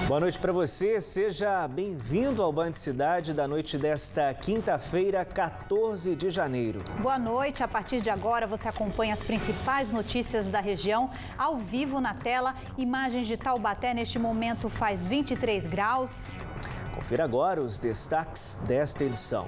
Boa noite para você, seja bem-vindo ao Band Cidade da noite desta quinta-feira, 14 de janeiro. Boa noite, a partir de agora você acompanha as principais notícias da região ao vivo na tela. Imagens de Taubaté, neste momento faz 23 graus. Confira agora os destaques desta edição.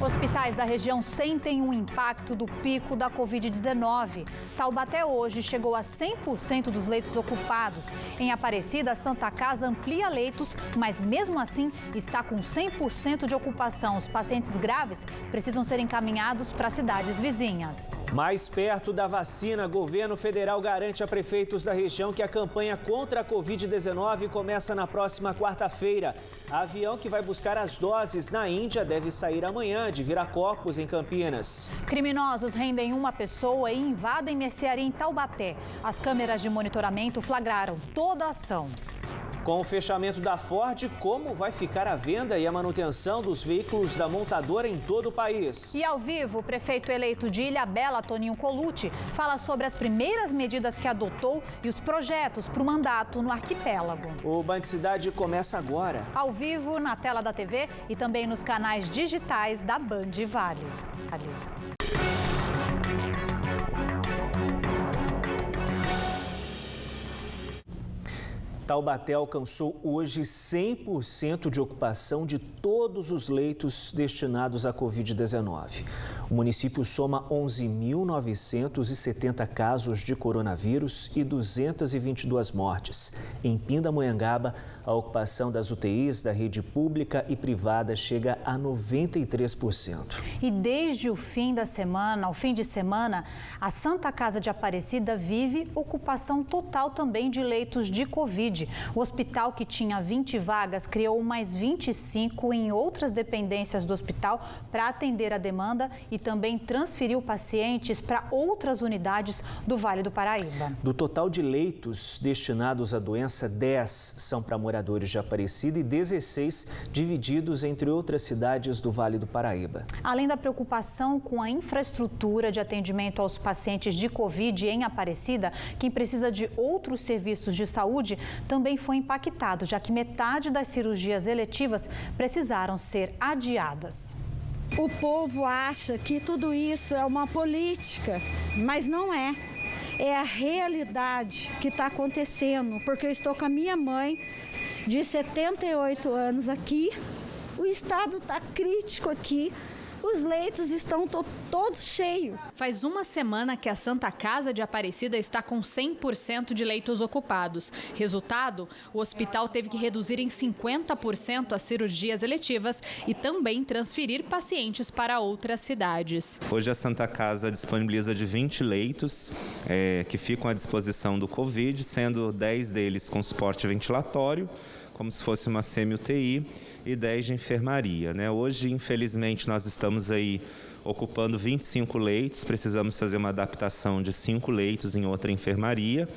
Hospitais da região sentem o impacto do pico da Covid-19. Taubaté hoje chegou a 100% dos leitos ocupados. Em Aparecida, a Santa Casa amplia leitos, mas mesmo assim está com 100% de ocupação. Os pacientes graves precisam ser encaminhados para cidades vizinhas. Mais perto da vacina, governo federal garante a prefeitos da região que a campanha contra a Covid-19 começa na próxima quarta-feira. Avião que vai buscar as doses na Índia deve sair amanhã de Viracopos, em Campinas. Criminosos rendem uma pessoa e invadem mercearia em Taubaté. As câmeras de monitoramento flagraram toda a ação. Com o fechamento da Ford, como vai ficar a venda e a manutenção dos veículos da montadora em todo o país? E ao vivo, o prefeito eleito de Ilhabela, Toninho Colucci, fala sobre as primeiras medidas que adotou e os projetos para o mandato no arquipélago. O Band Cidade começa agora. Ao vivo, na tela da TV e também nos canais digitais da Band Vale. Taubaté alcançou hoje 100% de ocupação de todos os leitos destinados à Covid-19. O município soma 11.970 casos de coronavírus e 222 mortes. Em Pindamonhangaba, a ocupação das UTIs da rede pública e privada chega a 93%. E desde o fim de semana, a Santa Casa de Aparecida vive ocupação total também de leitos de Covid. O hospital, que tinha 20 vagas, criou mais 25 em outras dependências do hospital para atender a demanda e também transferiu pacientes para outras unidades do Vale do Paraíba. Do total de leitos destinados à doença, 10 são para moradores de Aparecida e 16 divididos entre outras cidades do Vale do Paraíba. Além da preocupação com a infraestrutura de atendimento aos pacientes de Covid em Aparecida, quem precisa de outros serviços de saúde também foi impactado, já que metade das cirurgias eletivas precisaram ser adiadas. O povo acha que tudo isso é uma política, mas não é. É a realidade que está acontecendo, porque eu estou com a minha mãe, de 78 anos aqui, o estado está crítico aqui, os leitos estão todos cheios. Faz uma semana que a Santa Casa de Aparecida está com 100% de leitos ocupados. Resultado, o hospital teve que reduzir em 50% as cirurgias eletivas e também transferir pacientes para outras cidades. Hoje a Santa Casa disponibiliza de 20 leitos que ficam à disposição do Covid, sendo 10 deles com suporte ventilatório, como se fosse uma semi-UTI, e 10 de enfermaria, né? Hoje, infelizmente, nós estamos aí ocupando 25 leitos, precisamos fazer uma adaptação de 5 leitos em outra enfermaria,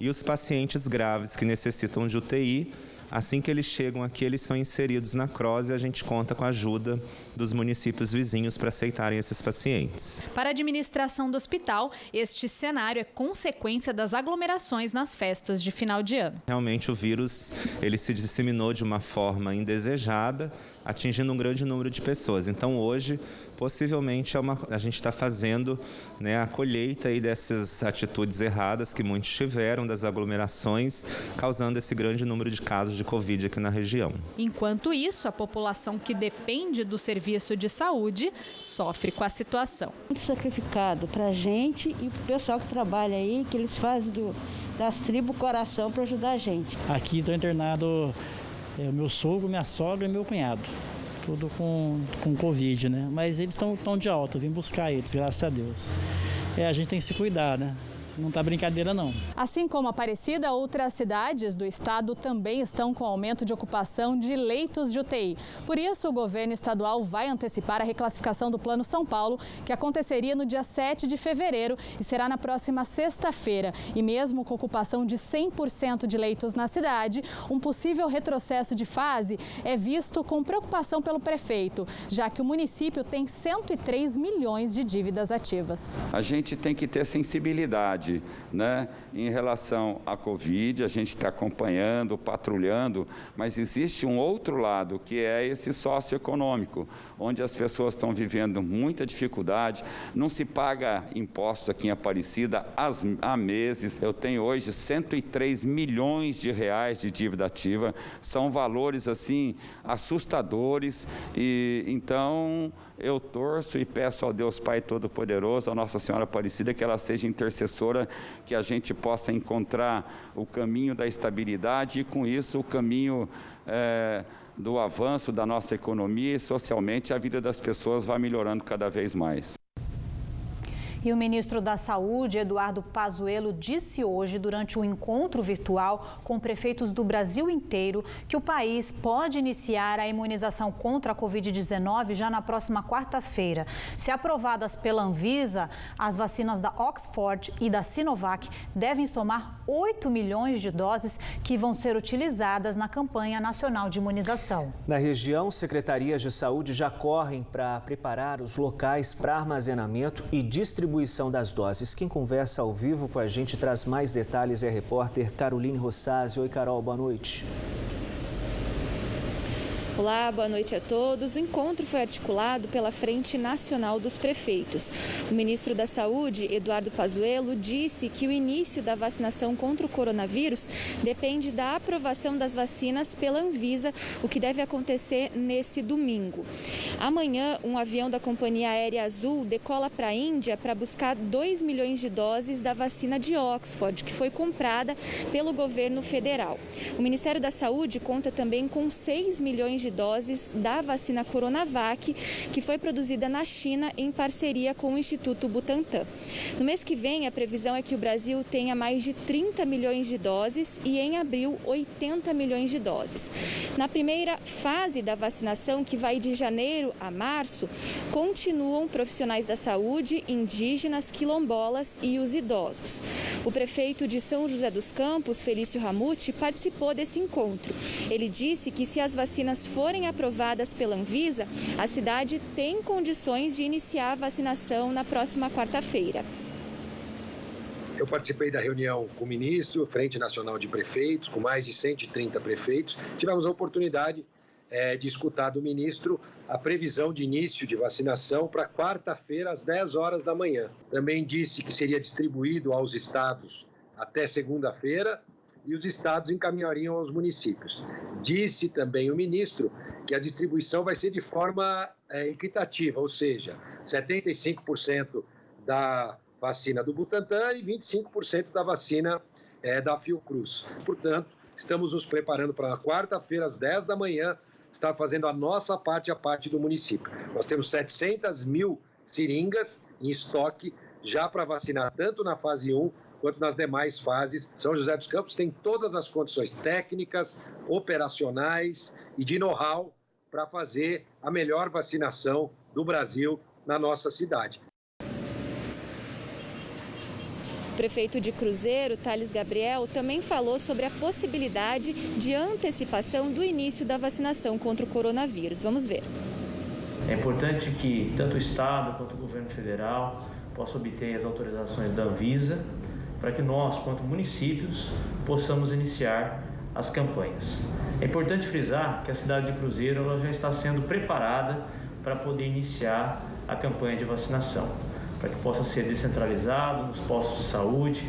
e os pacientes graves que necessitam de UTI, assim que eles chegam aqui, eles são inseridos na CROSS e a gente conta com a ajuda dos municípios vizinhos para aceitarem esses pacientes. Para a administração do hospital, este cenário é consequência das aglomerações nas festas de final de ano. Realmente o vírus ele se disseminou de uma forma indesejada, atingindo um grande número de pessoas. Então hoje, possivelmente, a gente está fazendo, né, a colheita aí dessas atitudes erradas que muitos tiveram, das aglomerações, causando esse grande número de casos de Covid aqui na região. Enquanto isso, a população que depende do serviço de saúde sofre com a situação. Muito sacrificado para a gente e para o pessoal que trabalha aí, que eles fazem das tribos coração para ajudar a gente. Aqui estou internado meu sogro, minha sogra e meu cunhado. Tudo com Covid, né? Mas eles estão de alta, eu vim buscar eles, graças a Deus. A gente tem que se cuidar, né? Não tá brincadeira, não. Assim como Aparecida, outras cidades do estado também estão com aumento de ocupação de leitos de UTI. Por isso, o governo estadual vai antecipar a reclassificação do Plano São Paulo, que aconteceria no dia 7 de fevereiro e será na próxima sexta-feira. E mesmo com ocupação de 100% de leitos na cidade, um possível retrocesso de fase é visto com preocupação pelo prefeito, já que o município tem 103 milhões de dívidas ativas. A gente tem que ter sensibilidade, né, em relação à Covid, a gente está acompanhando, patrulhando, mas existe um outro lado, que é esse socioeconômico, onde as pessoas estão vivendo muita dificuldade, não se paga impostos aqui em Aparecida há meses. Eu tenho hoje 103 milhões de reais de dívida ativa, são valores assim assustadores, e então eu torço e peço ao Deus Pai Todo-Poderoso, a Nossa Senhora Aparecida, que ela seja intercessora, que a gente possa encontrar o caminho da estabilidade e, com isso, o caminho do avanço da nossa economia e, socialmente, a vida das pessoas vai melhorando cada vez mais. E o ministro da Saúde, Eduardo Pazuello, disse hoje, durante um encontro virtual com prefeitos do Brasil inteiro, que o país pode iniciar a imunização contra a Covid-19 já na próxima quarta-feira. Se aprovadas pela Anvisa, as vacinas da Oxford e da Sinovac devem somar 8 milhões de doses que vão ser utilizadas na campanha nacional de imunização. Na região, secretarias de saúde já correm para preparar os locais para armazenamento e distribuição das doses. Quem conversa ao vivo com a gente traz mais detalhes é a repórter Caroline Rossazzi. Oi, Carol, boa noite. Olá, boa noite a todos. O encontro foi articulado pela Frente Nacional dos Prefeitos. O ministro da Saúde, Eduardo Pazuello, disse que o início da vacinação contra o coronavírus depende da aprovação das vacinas pela Anvisa, o que deve acontecer nesse domingo. Amanhã, um avião da Companhia Aérea Azul decola para a Índia para buscar 2 milhões de doses da vacina de Oxford, que foi comprada pelo governo federal. O Ministério da Saúde conta também com 6 milhões de doses da vacina Coronavac, que foi produzida na China em parceria com o Instituto Butantan. No mês que vem, a previsão é que o Brasil tenha mais de 30 milhões de doses e, em abril, 80 milhões de doses. Na primeira fase da vacinação, que vai de janeiro a março, continuam profissionais da saúde, indígenas, quilombolas e os idosos. O prefeito de São José dos Campos, Felício Ramute, participou desse encontro. Ele disse que, se as vacinas forem aprovadas pela Anvisa, a cidade tem condições de iniciar a vacinação na próxima quarta-feira. Eu participei da reunião com o ministro, Frente Nacional de Prefeitos, com mais de 130 prefeitos. Tivemos a oportunidade de escutar do ministro a previsão de início de vacinação para quarta-feira, às 10 horas da manhã. Também disse que seria distribuído aos estados até segunda-feira, e os estados encaminhariam aos municípios. Disse também o ministro que a distribuição vai ser de forma equitativa, ou seja, 75% da vacina do Butantan e 25% da vacina da Fiocruz. Portanto, estamos nos preparando para quarta-feira, às 10 da manhã, estar fazendo a nossa parte, a parte do município. Nós temos 700 mil seringas em estoque já para vacinar tanto na fase 1 quanto nas demais fases. São José dos Campos tem todas as condições técnicas, operacionais e de know-how para fazer a melhor vacinação do Brasil na nossa cidade. O prefeito de Cruzeiro, Thales Gabriel, também falou sobre a possibilidade de antecipação do início da vacinação contra o coronavírus. Vamos ver. É importante que tanto o Estado quanto o governo federal possam obter as autorizações da Anvisa, para que nós, quanto municípios, possamos iniciar as campanhas. É importante frisar que a cidade de Cruzeiro ela já está sendo preparada para poder iniciar a campanha de vacinação, para que possa ser descentralizado nos postos de saúde,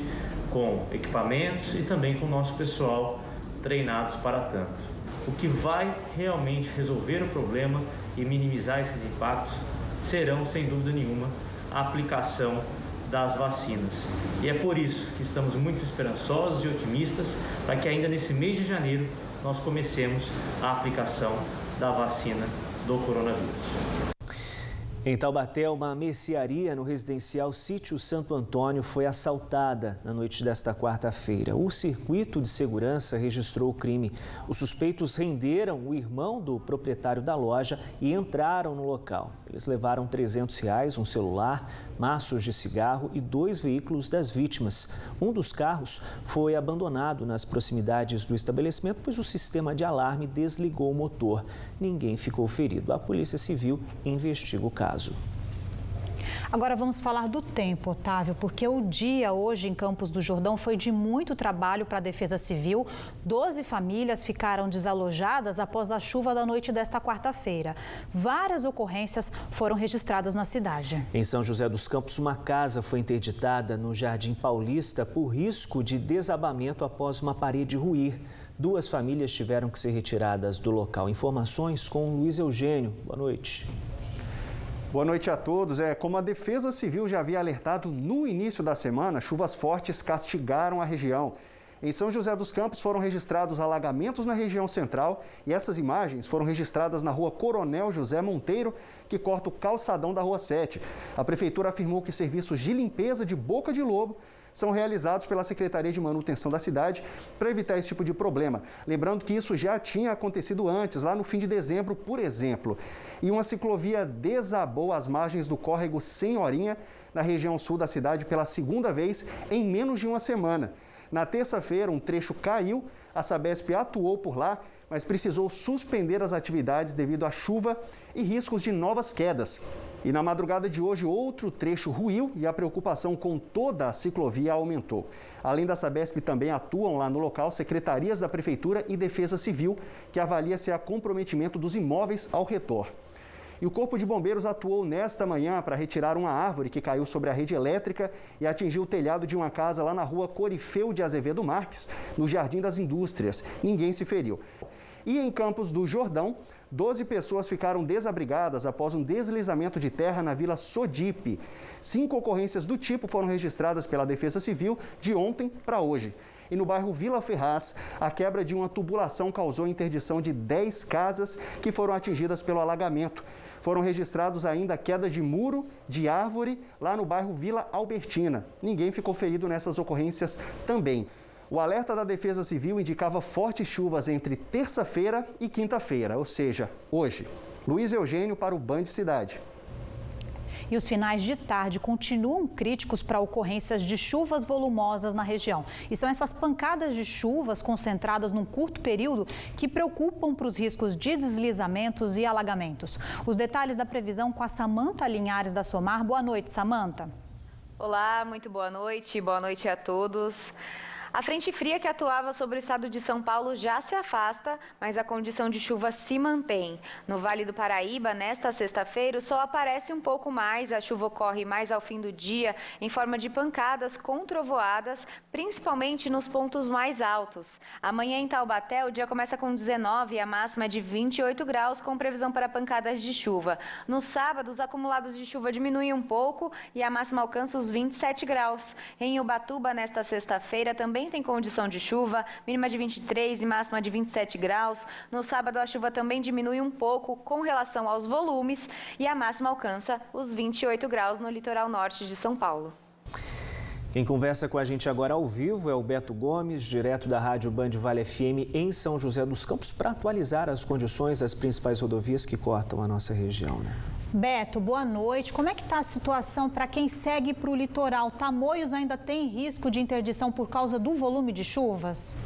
com equipamentos e também com o nosso pessoal treinados para tanto. O que vai realmente resolver o problema e minimizar esses impactos serão, sem dúvida nenhuma, a aplicação das vacinas. E é por isso que estamos muito esperançosos e otimistas para que ainda nesse mês de janeiro nós comecemos a aplicação da vacina do coronavírus. Em Taubaté, uma mercearia no residencial Sítio Santo Antônio foi assaltada na noite desta quarta-feira. O circuito de segurança registrou o crime. Os suspeitos renderam o irmão do proprietário da loja e entraram no local. Eles levaram R$300, um celular, maços de cigarro e 2 veículos das vítimas. Um dos carros foi abandonado nas proximidades do estabelecimento, pois o sistema de alarme desligou o motor. Ninguém ficou ferido. A Polícia Civil investiga o caso. Agora vamos falar do tempo, Otávio, porque o dia hoje em Campos do Jordão foi de muito trabalho para a Defesa Civil. 12 famílias ficaram desalojadas após a chuva da noite desta quarta-feira. Várias ocorrências foram registradas na cidade. Em São José dos Campos, uma casa foi interditada no Jardim Paulista por risco de desabamento após uma parede ruir. 2 famílias tiveram que ser retiradas do local. Informações com Luiz Eugênio. Boa noite. Boa noite a todos. Como a Defesa Civil já havia alertado no início da semana, chuvas fortes castigaram a região. Em São José dos Campos foram registrados alagamentos na região central e essas imagens foram registradas na rua Coronel José Monteiro, que corta o calçadão da Rua 7. A Prefeitura afirmou que serviços de limpeza de Boca de Lobo são realizados pela Secretaria de Manutenção da cidade para evitar esse tipo de problema. Lembrando que isso já tinha acontecido antes, lá no fim de dezembro, por exemplo. E uma ciclovia desabou às margens do córrego Senhorinha, na região sul da cidade, pela segunda vez em menos de uma semana. Na terça-feira, um trecho caiu, a Sabesp atuou por lá, mas precisou suspender as atividades devido à chuva e riscos de novas quedas. E na madrugada de hoje, outro trecho ruiu e a preocupação com toda a ciclovia aumentou. Além da Sabesp, também atuam lá no local secretarias da Prefeitura e Defesa Civil, que avalia se há comprometimento dos imóveis ao redor. E o Corpo de Bombeiros atuou nesta manhã para retirar uma árvore que caiu sobre a rede elétrica e atingiu o telhado de uma casa lá na rua Corifeu de Azevedo Marques, no Jardim das Indústrias. Ninguém se feriu. E em Campos do Jordão, 12 pessoas ficaram desabrigadas após um deslizamento de terra na Vila Sodipe. 5 ocorrências do tipo foram registradas pela Defesa Civil de ontem para hoje. E no bairro Vila Ferraz, a quebra de uma tubulação causou a interdição de 10 casas que foram atingidas pelo alagamento. Foram registrados ainda a queda de muro de árvore lá no bairro Vila Albertina. Ninguém ficou ferido nessas ocorrências também. O alerta da Defesa Civil indicava fortes chuvas entre terça-feira e quinta-feira, ou seja, hoje. Luiz Eugênio para o Band Cidade. E os finais de tarde continuam críticos para ocorrências de chuvas volumosas na região. E são essas pancadas de chuvas concentradas num curto período que preocupam para os riscos de deslizamentos e alagamentos. Os detalhes da previsão com a Samanta Linhares da Somar. Boa noite, Samanta. Olá, muito boa noite a todos. A frente fria que atuava sobre o estado de São Paulo já se afasta, mas a condição de chuva se mantém. No Vale do Paraíba, nesta sexta-feira, o sol aparece um pouco mais, a chuva ocorre mais ao fim do dia, em forma de pancadas com trovoadas, principalmente nos pontos mais altos. Amanhã em Taubaté, o dia começa com 19 e a máxima é de 28 graus, com previsão para pancadas de chuva. No sábado, os acumulados de chuva diminuem um pouco e a máxima alcança os 27 graus. Em Ubatuba, nesta sexta-feira, também tem condição de chuva, mínima de 23 e máxima de 27 graus. No sábado, a chuva também diminui um pouco com relação aos volumes e a máxima alcança os 28 graus no litoral norte de São Paulo. Quem conversa com a gente agora ao vivo é o Beto Gomes, direto da Rádio Band Vale FM em São José dos Campos, para atualizar as condições das principais rodovias que cortam a nossa região, né? Beto, boa noite. Como é que está a situação para quem segue para o litoral? Tamoios ainda tem risco de interdição por causa do volume de chuvas?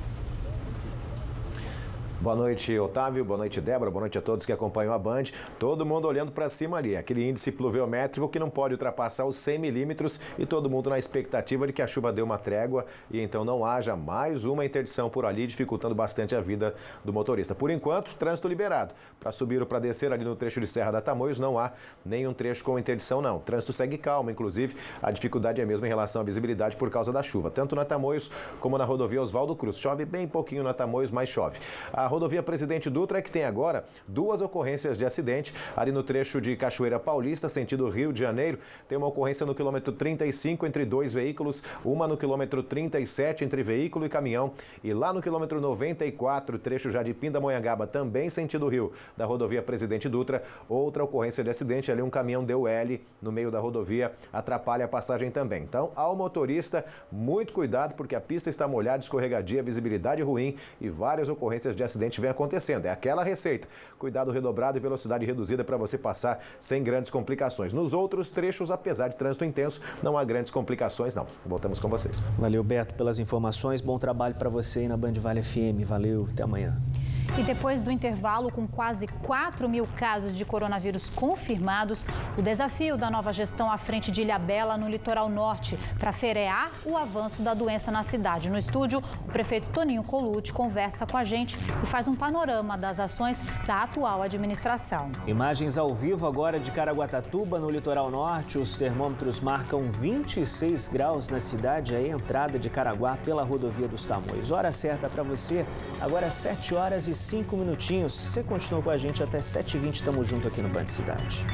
Boa noite, Otávio. Boa noite, Débora. Boa noite a todos que acompanham a Band. Todo mundo olhando para cima ali. Aquele índice pluviométrico que não pode ultrapassar os 100 milímetros e todo mundo na expectativa de que a chuva dê uma trégua e então não haja mais uma interdição por ali, dificultando bastante a vida do motorista. Por enquanto, trânsito liberado. Para subir ou para descer ali no trecho de Serra da Tamoios, não há nenhum trecho com interdição, não. O trânsito segue calmo, inclusive a dificuldade é mesmo em relação à visibilidade por causa da chuva. Tanto na Tamoios como na rodovia Oswaldo Cruz. Chove bem pouquinho na Tamoios, mas chove. A rodovia Presidente Dutra é que tem agora 2 ocorrências de acidente. Ali no trecho de Cachoeira Paulista, sentido Rio de Janeiro, tem uma ocorrência no quilômetro 35 entre 2 veículos, uma no quilômetro 37 entre veículo e caminhão. E lá no quilômetro 94, trecho já de Pindamonhangaba, também sentido Rio, da rodovia Presidente Dutra, outra ocorrência de acidente. Ali um caminhão deu L no meio da rodovia, atrapalha a passagem também. Então, ao motorista, muito cuidado, porque a pista está molhada, escorregadia, visibilidade ruim e várias ocorrências de acidente vêm acontecendo. É aquela receita. Cuidado redobrado e velocidade reduzida para você passar sem grandes complicações. Nos outros trechos, apesar de trânsito intenso, não há grandes complicações, não. Voltamos com vocês. Valeu, Beto, pelas informações. Bom trabalho para você aí na Band Vale FM. Valeu, até amanhã. E depois do intervalo, com quase 4 mil casos de coronavírus confirmados, o desafio da nova gestão à frente de Ilhabela, no litoral norte, para frear o avanço da doença na cidade. No estúdio, o prefeito Toninho Colucci conversa com a gente e faz um panorama das ações da atual administração. Imagens ao vivo agora de Caraguatatuba, no litoral norte. Os termômetros marcam 26 graus na cidade, a entrada de Caraguá pela rodovia dos Tamoios. Hora certa para você, agora 7 horas e 5 minutinhos. Você continua com a gente até 7h20, estamos juntos aqui no Band Cidade.